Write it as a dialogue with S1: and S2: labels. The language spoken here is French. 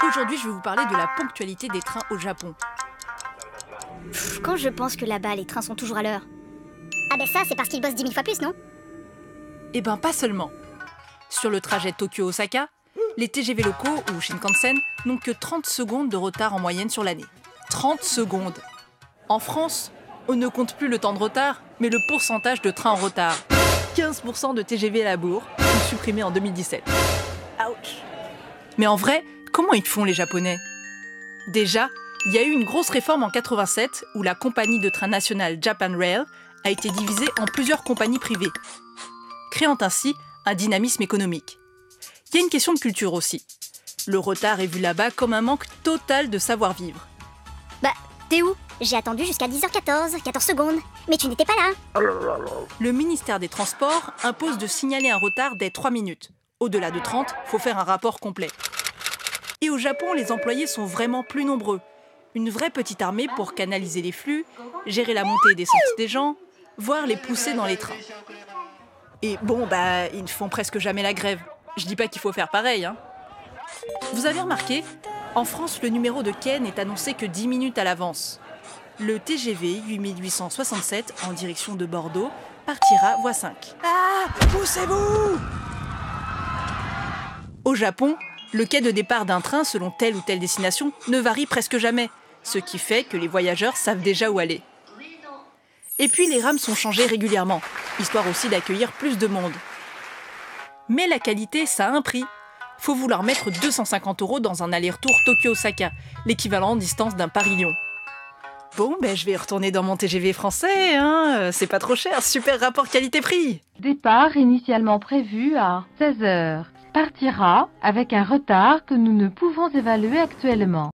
S1: Aujourd'hui, je vais vous parler de la ponctualité des trains au Japon.
S2: Quand je pense que là-bas, les trains sont toujours à l'heure. Ah ben ça, c'est parce qu'ils bossent 10 000 fois plus, non?
S1: Eh ben, pas seulement. Sur le trajet Tokyo-Osaka, les TGV locaux ou Shinkansen n'ont que 30 secondes de retard en moyenne sur l'année. 30 secondes! En France, on ne compte plus le temps de retard, mais le pourcentage de trains en retard. 15% de TGV à la bourre sont supprimés en 2017. Ouch! Mais en vrai, comment ils font les Japonais? Déjà, il y a eu une grosse réforme en 87 où la compagnie de train nationale Japan Rail a été divisée en plusieurs compagnies privées, créant ainsi un dynamisme économique. Il y a une question de culture aussi. Le retard est vu là-bas comme un manque total de savoir-vivre.
S2: Bah, t'es où? J'ai attendu jusqu'à 10h14, 14 secondes. Mais tu n'étais pas là.
S1: Le ministère des Transports impose de signaler un retard dès 3 minutes. Au-delà de 30, faut faire un rapport complet. Et au Japon, les employés sont vraiment plus nombreux. Une vraie petite armée pour canaliser les flux, gérer la montée et descente des gens, voire les pousser dans les trains. Et bon, ils ne font presque jamais la grève. Je dis pas qu'il faut faire pareil, hein. Vous avez remarqué, en France, le numéro de Ken est annoncé que 10 minutes à l'avance. Le TGV 8867 en direction de Bordeaux partira voie 5. Ah, poussez-vous! Au Japon, le quai de départ d'un train selon telle ou telle destination ne varie presque jamais, ce qui fait que les voyageurs savent déjà où aller. Et puis les rames sont changées régulièrement, histoire aussi d'accueillir plus de monde. Mais la qualité, ça a un prix. Faut vouloir mettre 250 € dans un aller-retour Tokyo-Osaka, l'équivalent en distance d'un Paris-Lyon. Bon, je vais retourner dans mon TGV français, hein. C'est pas trop cher, super rapport qualité-prix.
S3: Départ initialement prévu à 16h. Partira avec un retard que nous ne pouvons évaluer actuellement.